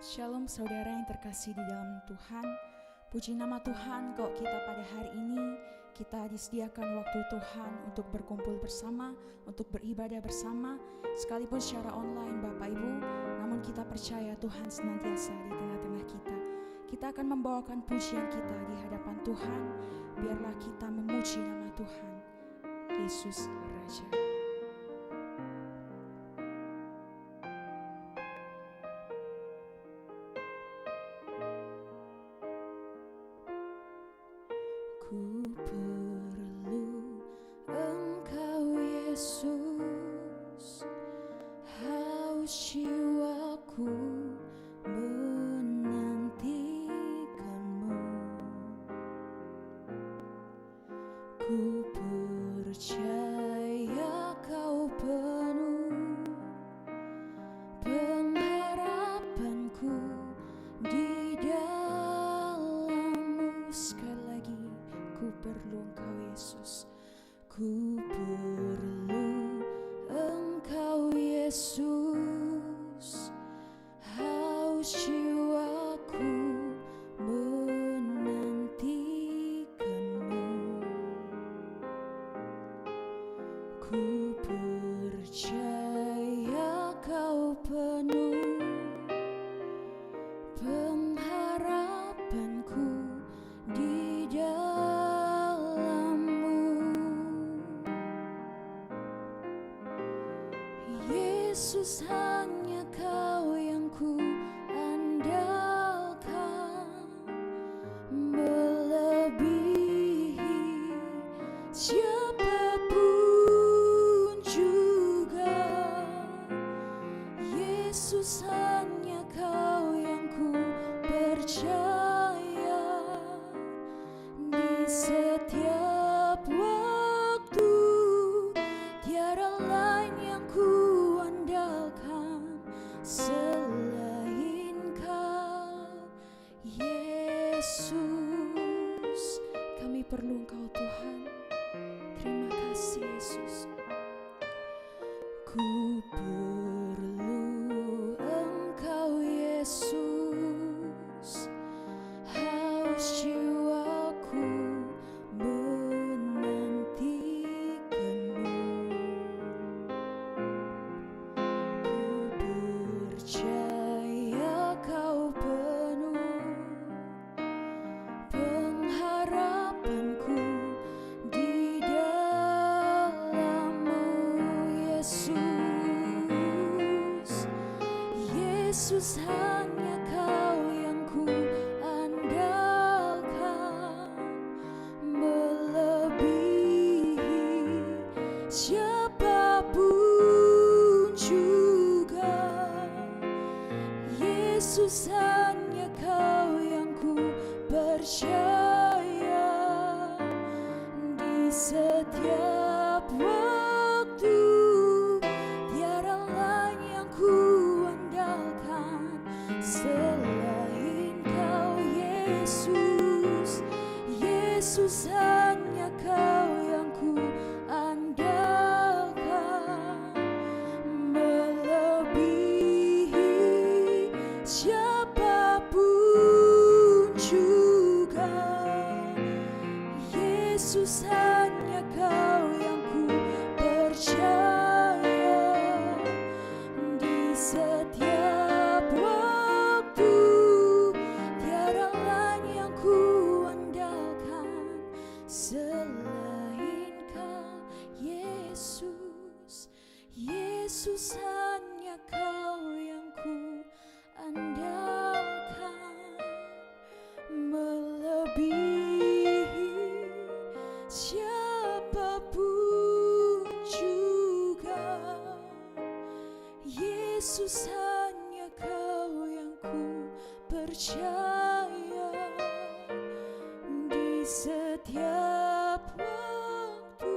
Shalom saudara yang terkasih di dalam Tuhan. Puji nama Tuhan kalau kita pada hari ini kita disediakan waktu Tuhan untuk berkumpul bersama, untuk beribadah bersama, sekalipun secara online Bapak Ibu. Namun kita percaya Tuhan senantiasa di tengah-tengah kita. Kita akan membawakan pujian kita di hadapan Tuhan. Biarlah kita memuji nama Tuhan, Yesus Raja. Ku perlu Engkau Yesus, haus jiwaku menantikanmu. Ku percaya Kau penuh pengharapanku di dalam-Mu. Sekali lagi, ku perlu Engkau Yesus, ku perlu Engkau Yesus, haus jiwaku menantikanmu. Ku percaya Kau penuh pengharapanku di dalam-Mu. Yesus, hanya Kau yang ku andalkan, melebihi siapapun juga. Yesus, hanya Kau yang ku percaya di setiap waktu. Tiada lain yang ku andalkan selain Kau, Yesus. Kami perlu Engkau Tuhan. Terima kasih Yesus. Ku perlu Engkau Yesus, haus jiwaku menantikanmu. Ku percaya Kau penuh pengharapanku di dalam-Mu, Yesus. Yesus, hanya Kau yang ku andalkan, melebihi siapapun juga. Yesus, hanya Kau yang ku percaya di setiap waktu. Tiada lain yang ku andalkan selain Kau, Yesus. Yesus, hanya Kau yang ku andalkan, melebihi siapapun juga. Yesus, hanya Kau yang ku percaya di setiap waktu. Tiada lain yang ku andalkan selain Kau, Yesus. Yesus, hanya Kau yang ku andalkan, melebihi siapapun juga. Yesus, hanya Kau yang ku percaya di setiap waktu.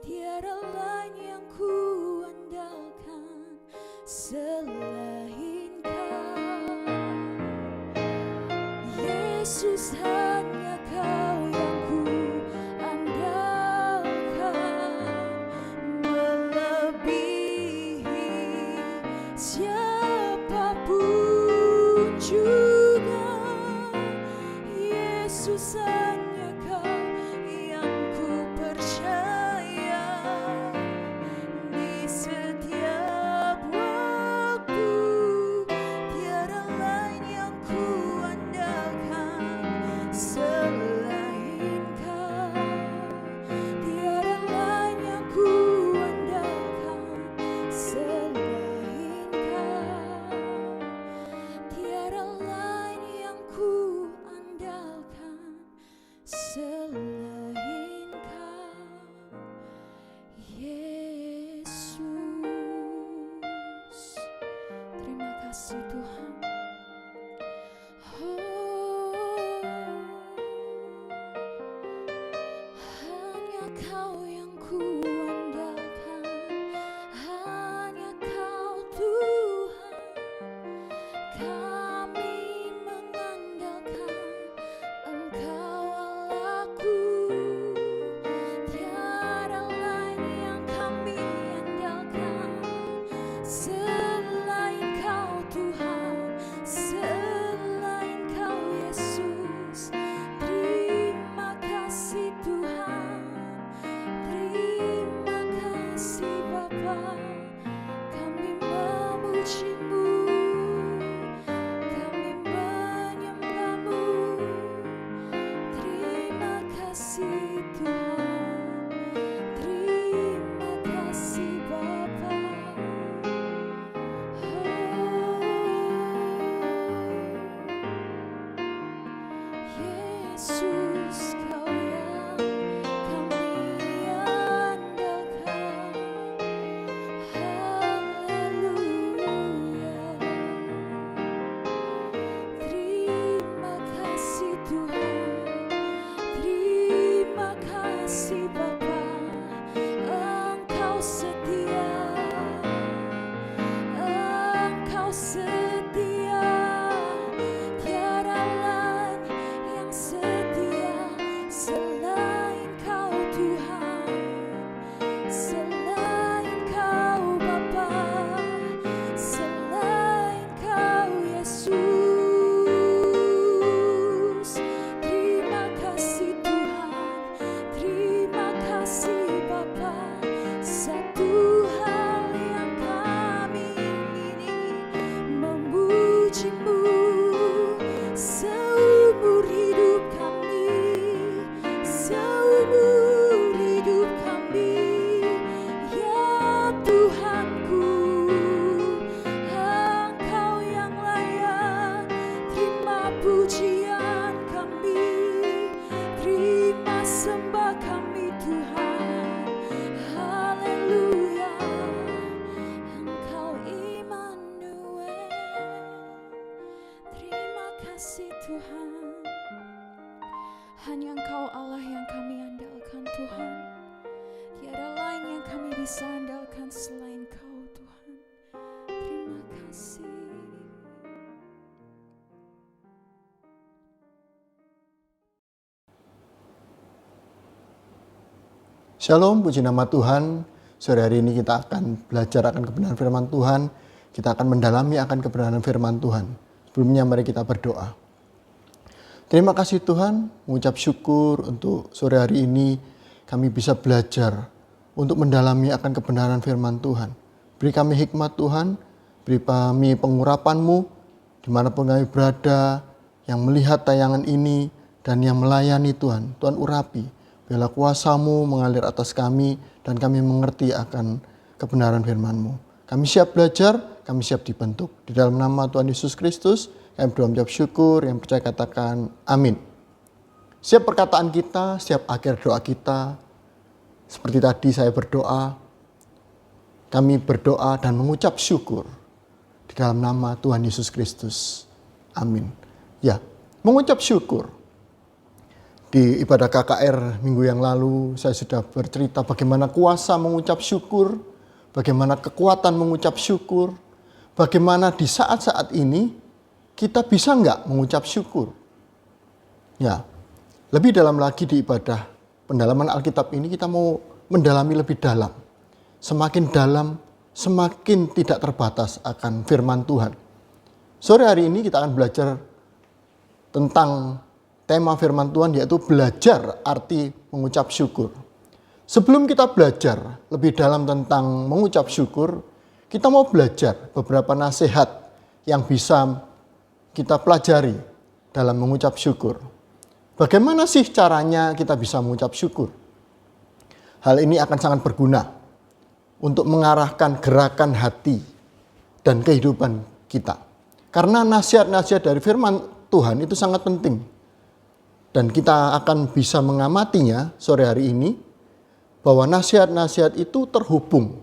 Tiada lain yang ku andalkan selain Kau, Yesus. Hanya Kau yang ku andalkan, melebihi siapapun juga. Yesus hanya Kau yang ku percaya. Di setiap waktu tiada lain yang ku andalkan selain Kau. Tiada lain yang ku andalkan selain Kau. Tiada lain yang ku andalkan selain Kau, Yesus. Terima kasih Tuhan. Hanya Kau yang ku andalkan, hanya Kau Tuhan. Kami mengandalkan Engkau Allahku. Tiada lain yang kami andalkan selain Kau Tuhan, selain Kau Yesus. Terima kasih Tuhan, terima kasih Bapa. Kami memuji-Mu, kami menyembah-Mu. Terima kasih Tuhan, terima kasih Bapa. Yesus, Kau yang kami andalkan. Haleluya. Terima kasih Tuhan, terima kasih Bapa. Engkau setia, Engkau setia. Tiada lain yang setia selain Kau Tuhan, selain Kau Bapa, selain Kau Yesus. Terima kasih Tuhan, terima kasih Bapa. Satu hal yang kami ingini, memuji-Mu seumur hidup kami, seumur hidup kami. Ya Tuhanku, Engkau yang layak terima pujian kami, terima sembah kami Tuhan. Haleluya. Engkau Immanuel. Terima kasih Tuhan. Hanya Engkau Allah yang kami andalkan Tuhan. Tiada lain yang kami bisa andalkan selain Kau Tuhan. Terima kasih. Shalom, puji nama Tuhan. Sore hari ini kita akan belajar akan kebenaran firman Tuhan. Kita akan mendalami akan kebenaran firman Tuhan. Sebelumnya mari kita berdoa. Terima kasih Tuhan, mengucap syukur untuk sore hari ini kami bisa belajar untuk mendalami akan kebenaran firman Tuhan. Beri kami hikmat Tuhan, beri kami pengurapan-Mu dimanapun kami berada, yang melihat tayangan ini dan yang melayani Tuhan. Tuhan urapi, biarlah kuasa-Mu mengalir atas kami dan kami mengerti akan kebenaran firman-Mu. Kami siap belajar, kami siap dibentuk. Di dalam nama Tuhan Yesus Kristus, kami berdoa mengucap syukur, yang percaya katakan amin. Setiap perkataan kita, setiap akhir doa kita, seperti tadi saya berdoa, kami berdoa dan mengucap syukur di dalam nama Tuhan Yesus Kristus. Amin. Ya, mengucap syukur. Di ibadah KKR minggu yang lalu saya sudah bercerita bagaimana kuasa mengucap syukur, bagaimana kekuatan mengucap syukur, bagaimana di saat-saat ini kita bisa nggak mengucap syukur? Ya, lebih dalam lagi di ibadah pendalaman Alkitab ini kita mau mendalami lebih dalam. Semakin dalam, semakin tidak terbatas akan firman Tuhan. Sore hari ini kita akan belajar tentang tema firman Tuhan, yaitu belajar arti mengucap syukur. Sebelum kita belajar lebih dalam tentang mengucap syukur, kita mau belajar beberapa nasihat yang bisa kita pelajari dalam mengucap syukur. Bagaimana sih caranya kita bisa mengucap syukur? Hal ini akan sangat berguna untuk mengarahkan gerakan hati dan kehidupan kita. Karena nasihat-nasihat dari firman Tuhan itu sangat penting. Dan kita akan bisa mengamatinya sore hari ini, bahwa nasihat-nasihat itu terhubung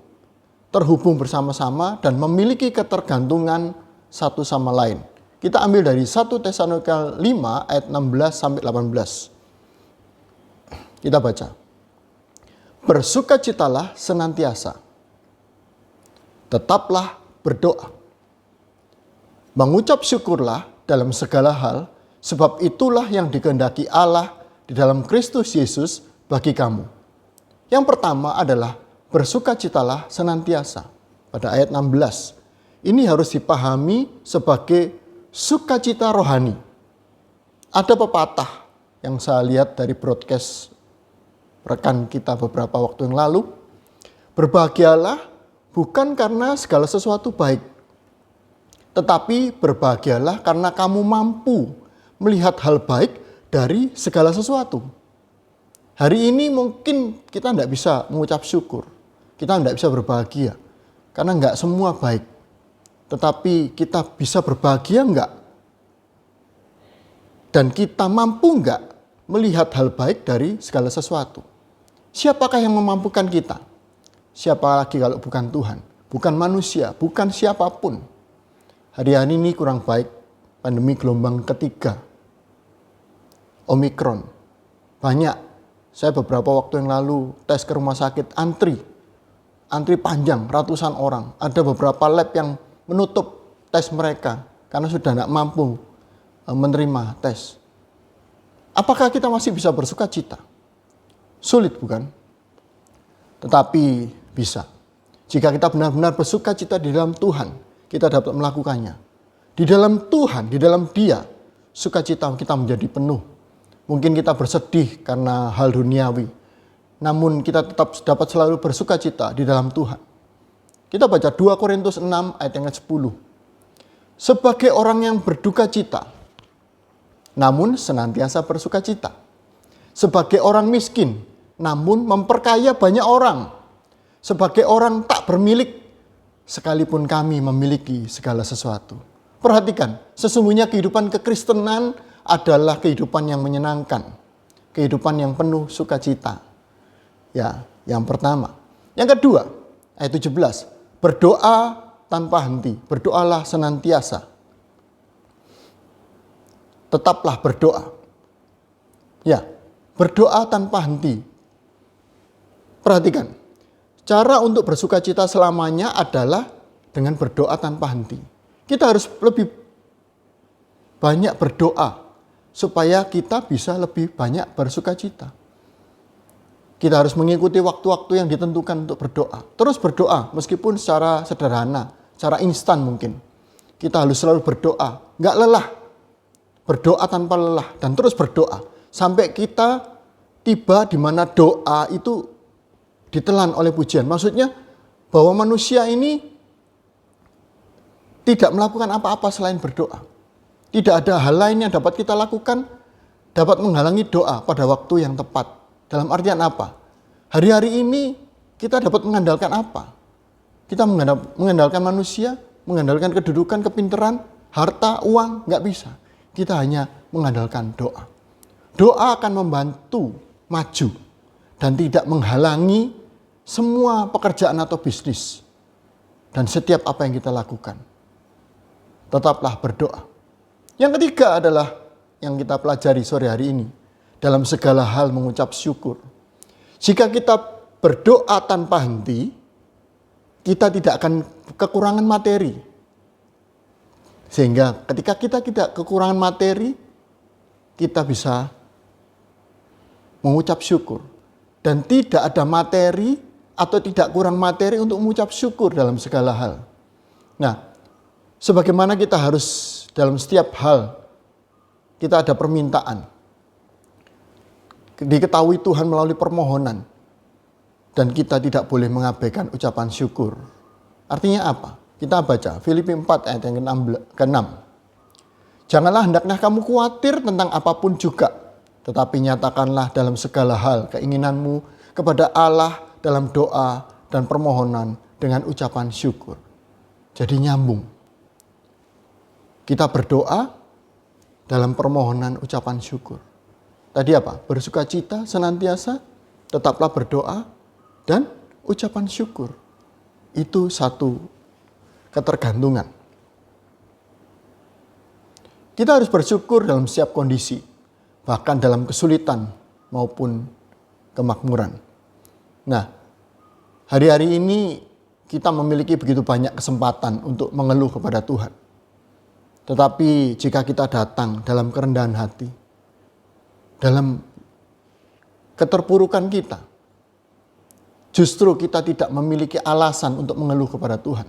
bersama-sama dan memiliki ketergantungan satu sama lain. Kita ambil dari 1 Tesalonika 5 ayat 16 sampai 18. Kita baca. Bersukacitalah senantiasa. Tetaplah berdoa. Mengucap syukurlah dalam segala hal, sebab itulah yang dikehendaki Allah di dalam Kristus Yesus bagi kamu. Yang pertama adalah bersukacitalah senantiasa. Pada ayat 16. Ini harus dipahami sebagai sukacita rohani. Ada pepatah yang saya lihat dari broadcast rekan kita beberapa waktu yang lalu. Berbahagialah bukan karena segala sesuatu baik, tetapi berbahagialah karena kamu mampu melihat hal baik dari segala sesuatu. Hari ini mungkin kita tidak bisa mengucap syukur. Kita tidak bisa berbahagia. Karena tidak semua baik. Tetapi kita bisa berbahagia enggak? Dan kita mampu enggak melihat hal baik dari segala sesuatu? Siapakah yang memampukan kita? Siapa lagi kalau bukan Tuhan? Bukan manusia, bukan siapapun. Hari-hari ini kurang baik, pandemi gelombang ketiga, Omikron. Banyak, saya beberapa waktu yang lalu tes ke rumah sakit, antri panjang, ratusan orang. Ada beberapa lab yang menutup tes mereka karena sudah tidak mampu menerima tes. Apakah kita masih bisa bersuka cita? Sulit bukan? Tetapi bisa. Jika kita benar-benar bersuka cita di dalam Tuhan, kita dapat melakukannya. Di dalam Tuhan, di dalam Dia, sukacita kita menjadi penuh. Mungkin kita bersedih karena hal duniawi, namun kita tetap dapat selalu bersukacita di dalam Tuhan. Kita baca 2 Korintus 6 ayat yang ke-10. Sebagai orang yang berduka cita, namun senantiasa bersukacita. Sebagai orang miskin, namun memperkaya banyak orang. Sebagai orang tak bermilik, sekalipun kami memiliki segala sesuatu. Perhatikan, sesungguhnya kehidupan kekristenan adalah kehidupan yang menyenangkan. Kehidupan yang penuh sukacita. Ya, yang pertama. Yang kedua, ayat 17. Berdoa tanpa henti. Berdoalah senantiasa. Tetaplah berdoa. Ya, berdoa tanpa henti. Perhatikan. Cara untuk bersukacita selamanya adalah dengan berdoa tanpa henti. Kita harus lebih banyak berdoa supaya kita bisa lebih banyak bersukacita. Kita harus mengikuti waktu-waktu yang ditentukan untuk berdoa. Terus berdoa meskipun secara sederhana, secara instan mungkin. Kita harus selalu berdoa, nggak lelah. Berdoa tanpa lelah dan terus berdoa. Sampai kita tiba di mana doa itu ditelan oleh pujian. Maksudnya bahwa manusia ini tidak melakukan apa-apa selain berdoa. Tidak ada hal lain yang dapat kita lakukan dapat menghalangi doa pada waktu yang tepat. Dalam artian apa? Hari-hari ini kita dapat mengandalkan apa? Kita mengandalkan manusia, mengandalkan kedudukan, kepintaran, harta, uang, nggak bisa. Kita hanya mengandalkan doa. Doa akan membantu maju dan tidak menghalangi semua pekerjaan atau bisnis dan setiap apa yang kita lakukan. Tetaplah berdoa. Yang ketiga adalah yang kita pelajari sore hari ini. Dalam segala hal mengucap syukur. Jika kita berdoa tanpa henti, kita tidak akan kekurangan materi. Sehingga ketika kita tidak kekurangan materi, kita bisa mengucap syukur. Dan tidak ada materi atau tidak kurang materi untuk mengucap syukur dalam segala hal. Nah, sebagaimana kita harus dalam setiap hal kita ada permintaan. Diketahui Tuhan melalui permohonan. Dan kita tidak boleh mengabaikan ucapan syukur. Artinya apa? Kita baca Filipi 4 ayat yang ke-6. Janganlah hendaknya kamu khawatir tentang apapun juga, tetapi nyatakanlah dalam segala hal keinginanmu kepada Allah dalam doa dan permohonan dengan ucapan syukur. Jadi nyambung. Kita berdoa dalam permohonan ucapan syukur. Tadi apa? Bersukacita senantiasa, tetaplah berdoa, dan ucapan syukur. Itu satu ketergantungan. Kita harus bersyukur dalam setiap kondisi, bahkan dalam kesulitan maupun kemakmuran. Nah, hari-hari ini kita memiliki begitu banyak kesempatan untuk mengeluh kepada Tuhan. Tetapi jika kita datang dalam kerendahan hati, dalam keterpurukan kita, justru kita tidak memiliki alasan untuk mengeluh kepada Tuhan.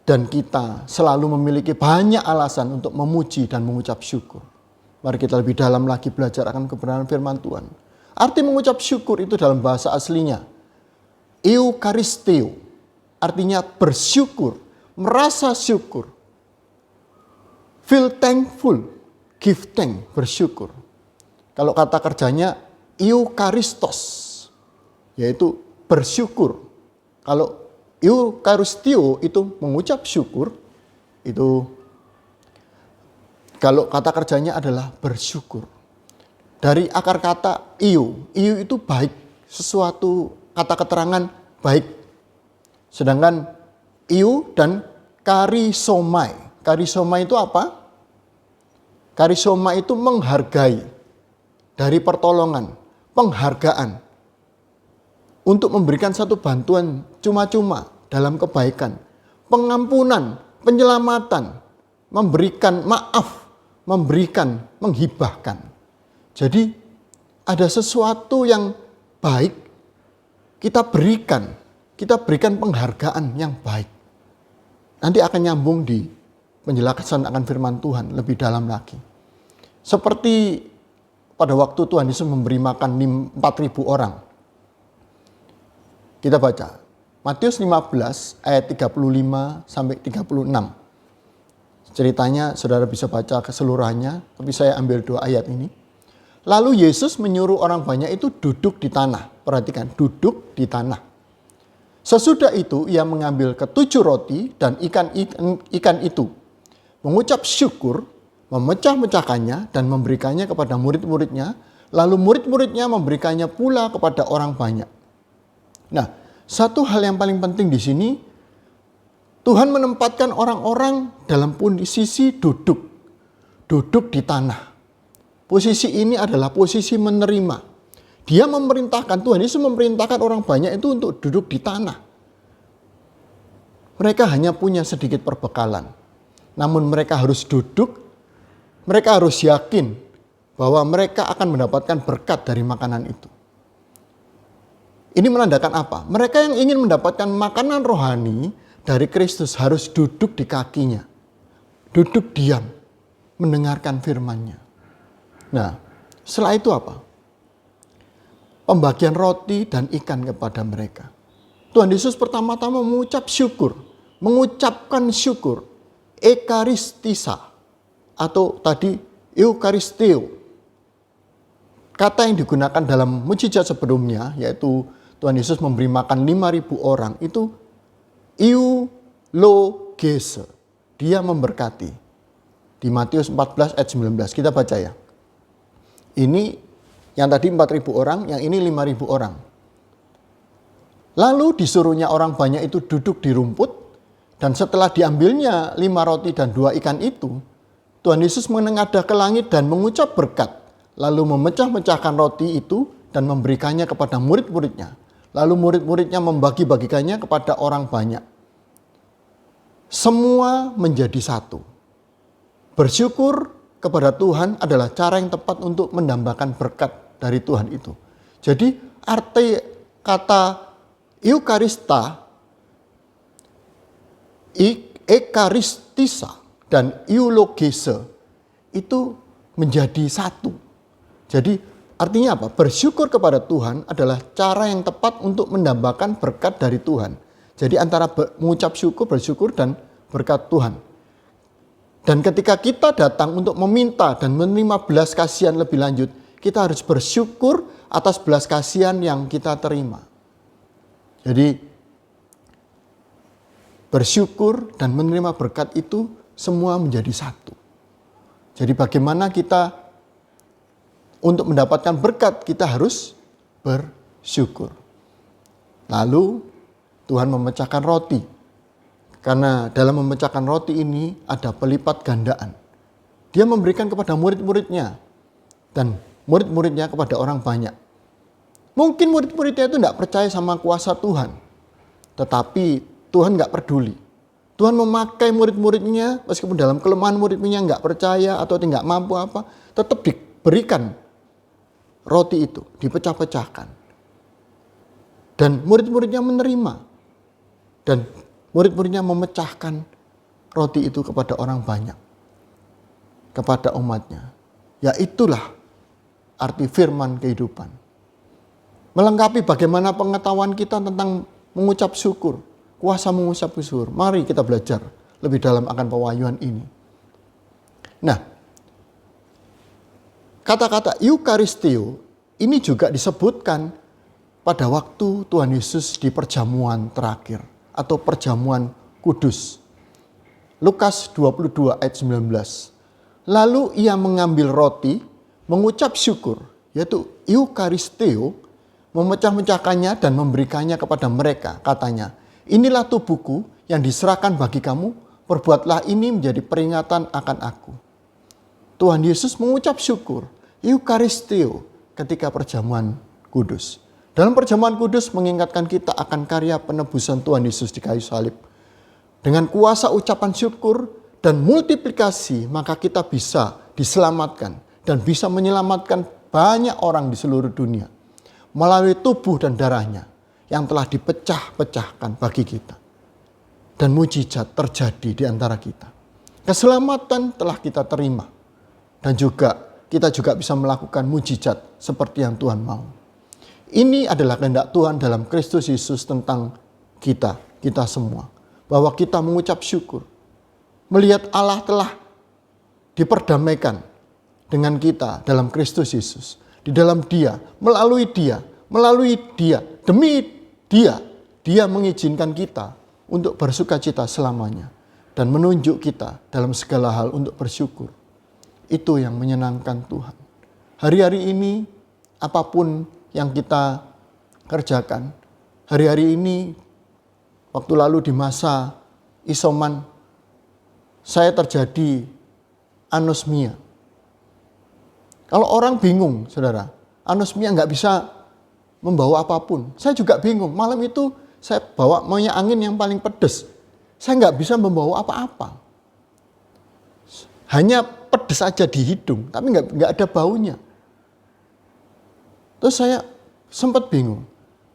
Dan kita selalu memiliki banyak alasan untuk memuji dan mengucap syukur. Mari kita lebih dalam lagi belajar akan kebenaran firman Tuhan. Arti mengucap syukur itu dalam bahasa aslinya eukaristeo, artinya bersyukur, merasa syukur. Feel thankful, give thank, bersyukur. Kalau kata kerjanya eukaristos, yaitu bersyukur. Kalau eukaristio itu mengucap syukur, itu kalau kata kerjanya adalah bersyukur. Dari akar kata eu itu baik, sesuatu kata keterangan baik. Sedangkan eu dan karisomai. Karisomai itu apa? Karisoma itu menghargai, dari pertolongan, penghargaan, untuk memberikan satu bantuan cuma-cuma dalam kebaikan, pengampunan, penyelamatan, memberikan maaf, memberikan, menghibahkan. Jadi ada sesuatu yang baik kita berikan penghargaan yang baik. Nanti akan nyambung di penjelasan akan firman Tuhan lebih dalam lagi. Seperti pada waktu Tuhan Yesus memberi makan 4.000 orang. Kita baca Matius 15 ayat 35 sampai 36. Ceritanya saudara bisa baca keseluruhannya, tapi saya ambil 2 ayat ini. Lalu Yesus menyuruh orang banyak itu duduk di tanah. Perhatikan, duduk di tanah. Sesudah itu ia mengambil 7 roti dan ikan itu, mengucap syukur, memecah-mecahkannya dan memberikannya kepada murid-muridnya, lalu murid-muridnya memberikannya pula kepada orang banyak. Nah, satu hal yang paling penting di sini, Tuhan menempatkan orang-orang dalam posisi duduk di tanah. Posisi ini adalah posisi menerima. Dia memerintahkan, Tuhan Yesus memerintahkan orang banyak itu untuk duduk di tanah. Mereka hanya punya sedikit perbekalan. Namun mereka harus duduk, mereka harus yakin bahwa mereka akan mendapatkan berkat dari makanan itu. Ini menandakan apa? Mereka yang ingin mendapatkan makanan rohani dari Kristus harus duduk di kakinya. Duduk diam, mendengarkan firman-Nya. Nah, setelah itu apa? Pembagian roti dan ikan kepada mereka. Tuhan Yesus pertama-tama mengucap syukur, mengucapkan syukur, ekaristisa, atau tadi eukaristeo. Kata yang digunakan dalam mujizat sebelumnya, yaitu Tuhan Yesus memberi makan 5.000 orang, itu eulogese. Dia memberkati. Di Matius 14 ayat 19, kita baca ya. Ini yang tadi 4.000 orang, yang ini 5.000 orang. Lalu disuruhnya orang banyak itu duduk di rumput, dan setelah diambilnya 5 roti dan 2 ikan itu, Tuhan Yesus menengadah ke langit dan mengucap berkat, lalu memecah-mecahkan roti itu dan memberikannya kepada murid-muridnya. Lalu murid-muridnya membagi-bagikannya kepada orang banyak. Semua menjadi satu. Bersyukur kepada Tuhan adalah cara yang tepat untuk mendambakan berkat dari Tuhan itu. Jadi arti kata eukarista, ekaristisa, dan eulogese itu menjadi satu. Jadi artinya apa? Bersyukur kepada Tuhan adalah cara yang tepat untuk mendambakan berkat dari Tuhan. Jadi antara mengucap syukur, bersyukur dan berkat Tuhan. Dan ketika kita datang untuk meminta dan menerima belas kasihan lebih lanjut, kita harus bersyukur atas belas kasihan yang kita terima. Jadi bersyukur dan menerima berkat itu semua menjadi satu. Jadi bagaimana kita untuk mendapatkan berkat, kita harus bersyukur. Lalu Tuhan memecahkan roti. Karena dalam memecahkan roti ini ada pelipat gandaan. Dia memberikan kepada murid-muridnya. Dan murid-muridnya kepada orang banyak. Mungkin murid-muridnya itu tidak percaya sama kuasa Tuhan. Tetapi Tuhan nggak peduli. Tuhan memakai murid-muridnya, meskipun dalam kelemahan murid-muridnya nggak percaya atau tidak mampu apa, tetap diberikan roti itu, dipecah-pecahkan. Dan murid-muridnya menerima. Dan murid-muridnya memecahkan roti itu kepada orang banyak. Kepada umatnya. Ya itulah arti firman kehidupan. Melengkapi bagaimana pengetahuan kita tentang mengucap syukur. Kuasa mengucap syukur. Mari kita belajar lebih dalam akan pewahyuan ini. Nah, kata-kata Eukaristio ini juga disebutkan pada waktu Tuhan Yesus di perjamuan terakhir atau perjamuan kudus. Lukas 22 ayat 19. Lalu ia mengambil roti, mengucap syukur, yaitu Eukaristio, memecah-mecahkannya dan memberikannya kepada mereka. Katanya, inilah tubuhku yang diserahkan bagi kamu, perbuatlah ini menjadi peringatan akan aku. Tuhan Yesus mengucap syukur, Eukaristio, ketika perjamuan kudus. Dalam perjamuan kudus mengingatkan kita akan karya penebusan Tuhan Yesus di kayu salib. Dengan kuasa ucapan syukur dan multiplikasi, maka kita bisa diselamatkan dan bisa menyelamatkan banyak orang di seluruh dunia melalui tubuh dan darahnya yang telah dipecah-pecahkan bagi kita. Dan mujizat terjadi di antara kita. Keselamatan telah kita terima. Dan juga kita juga bisa melakukan mujizat seperti yang Tuhan mau. Ini adalah kehendak Tuhan dalam Kristus Yesus tentang kita semua. Bahwa kita mengucap syukur. Melihat Allah telah diperdamaikan dengan kita dalam Kristus Yesus. Di dalam Dia, melalui Dia, demi Dia mengizinkan kita untuk bersukacita selamanya. Dan menunjuk kita dalam segala hal untuk bersyukur. Itu yang menyenangkan Tuhan. Hari-hari ini, apapun yang kita kerjakan, hari-hari ini, waktu lalu di masa isoman, saya terjadi anosmia. Kalau orang bingung, saudara, anosmia nggak bisa membawa apapun. Saya juga bingung. Malam itu saya bawa minyak angin yang paling pedas. Saya nggak bisa membawa apa-apa. Hanya pedas aja di hidung, tapi nggak ada baunya. Terus saya sempat bingung.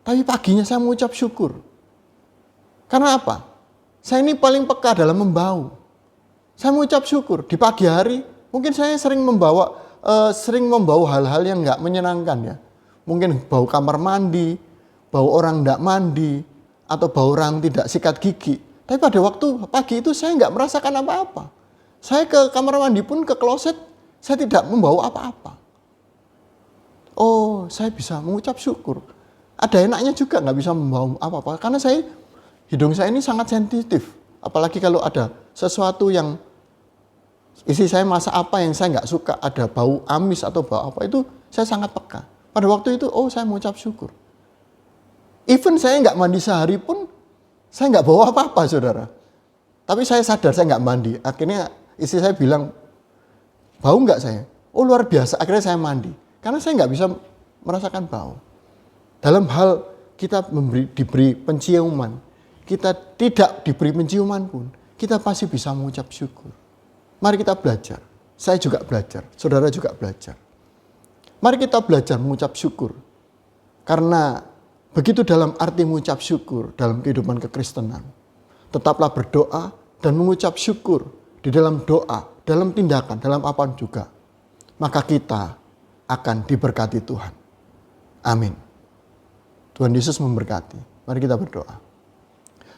Tapi paginya saya mengucap syukur. Karena apa? Saya ini paling peka dalam membau. Saya mengucap syukur. Di pagi hari mungkin saya sering membawa hal-hal yang nggak menyenangkan ya. Mungkin bau kamar mandi, bau orang nggak mandi, atau bau orang tidak sikat gigi. Tapi pada waktu pagi itu saya nggak merasakan apa-apa. Saya ke kamar mandi pun, ke kloset, saya tidak membawa apa-apa. Oh, saya bisa mengucap syukur. Ada enaknya juga nggak bisa membawa apa-apa. Karena hidung saya ini sangat sensitif. Apalagi kalau ada sesuatu yang istri saya masak apa yang saya nggak suka, ada bau amis atau bau apa, itu saya sangat peka. Pada waktu itu, saya mengucap syukur. Even saya nggak mandi sehari pun, saya nggak bawa apa-apa, saudara. Tapi saya sadar saya nggak mandi. Akhirnya istri saya bilang, bau nggak saya? Oh luar biasa, akhirnya saya mandi. Karena saya nggak bisa merasakan bau. Dalam hal kita diberi penciuman, kita tidak diberi penciuman pun, kita pasti bisa mengucap syukur. Mari kita belajar. Saya juga belajar, saudara juga belajar. Mari kita belajar mengucap syukur. Karena begitu dalam arti mengucap syukur dalam kehidupan kekristenan. Tetaplah berdoa dan mengucap syukur di dalam doa, dalam tindakan, dalam apapun juga, maka kita akan diberkati Tuhan. Amin. Tuhan Yesus memberkati. Mari kita berdoa.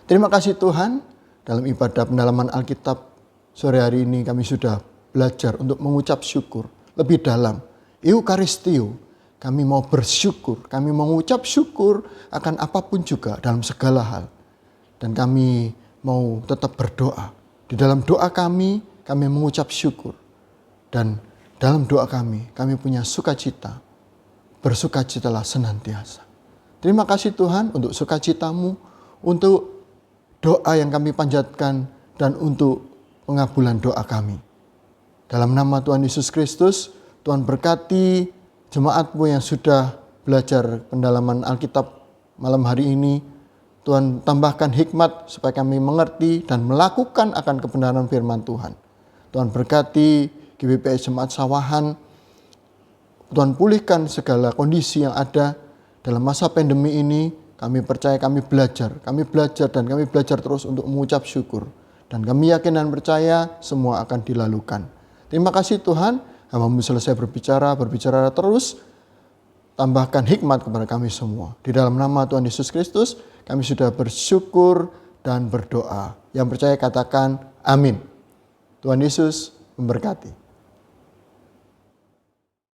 Terima kasih Tuhan, dalam ibadah pendalaman Alkitab sore hari ini kami sudah belajar untuk mengucap syukur lebih dalam. Eukaristio, kami mau bersyukur, kami mengucap syukur akan apapun juga dalam segala hal. Dan kami mau tetap berdoa. Di dalam doa kami mengucap syukur. Dan dalam doa kami punya sukacita. Bersukacitalah senantiasa. Terima kasih Tuhan untuk sukacitamu, untuk doa yang kami panjatkan, dan untuk pengabulan doa kami. Dalam nama Tuhan Yesus Kristus, Tuhan berkati jemaatmu yang sudah belajar pendalaman Alkitab malam hari ini. Tuhan tambahkan hikmat supaya kami mengerti dan melakukan akan kebenaran firman Tuhan. Tuhan berkati GBPS Jemaat Sawahan. Tuhan pulihkan segala kondisi yang ada dalam masa pandemi ini. Kami percaya kami belajar dan kami belajar terus untuk mengucap syukur. Dan kami yakin dan percaya semua akan dilalukan. Terima kasih Tuhan, hamba-Mu selesai berbicara terus. Tambahkan hikmat kepada kami semua. Di dalam nama Tuhan Yesus Kristus, kami sudah bersyukur dan berdoa. Yang percaya katakan amin. Tuhan Yesus memberkati.